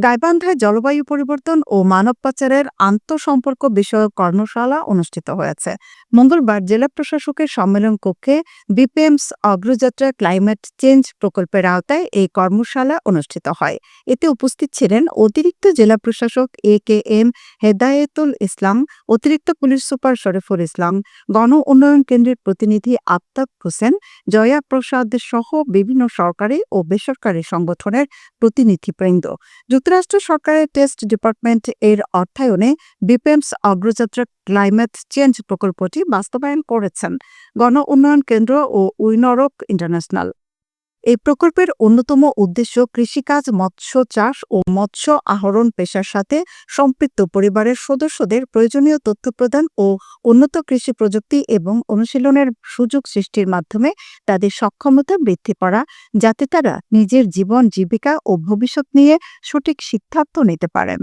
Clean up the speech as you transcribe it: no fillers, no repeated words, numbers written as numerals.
গাইবান্ধায় জলবায়ু পরিবর্তন ও মানব পাচারের আন্তঃসম্পর্ক বিষয়ক কর্মশালা অনুষ্ঠিত হয়েছে। মঙ্গলবার জেলা প্রশাসকের সম্মেলন কক্ষে বিপিএমস অগ্রযাত্রা ক্লাইমেট চেঞ্জ প্রকল্পের আওতায় এই কর্মশালা অনুষ্ঠিত হয়। এতে উপস্থিত ছিলেন অতিরিক্ত জেলা প্রশাসক এ.কে.এম. হেদায়েতুল ইসলাম, অতিরিক্ত পুলিশ সুপার শরীফুল ইসলাম, গণ উন্নয়ন কেন্দ্রের প্রতিনিধি আফতাব হোসেন, জয়া প্রসাদ সহ বিভিন্ন সরকারি ও বেসরকারি সংগঠনের প্রতিনিধিবৃন্দ। যুক্তরাষ্ট্র সরকারের টেস্ট ডিপার্টমেন্ট এর অর্থায়নে বিপিএমস অগ্রযাত্রা ক্লাইমেট চেঞ্জ প্রকল্পটি বাস্তবায়ন করেছেন গণ উন্নয়ন কেন্দ্র ও উইনরক ইন্টারন্যাশনাল। এই প্রকল্পের অন্যতম উদ্দেশ্য কৃষিকাজ, মৎস্য চাষ ও মৎস্য আহরণ পেশার সাথে সম্পৃক্ত পরিবারের সদস্যদের প্রয়োজনীয় তথ্য প্রদান ও উন্নত কৃষি প্রযুক্তি এবং অনুশীলনের সুযোগ সৃষ্টির মাধ্যমে তাদের সক্ষমতা বৃদ্ধি করা, যাতে তারা নিজের জীবন জীবিকা ও ভবিষ্যৎ নিয়ে সঠিক সিদ্ধান্ত নিতে পারেন।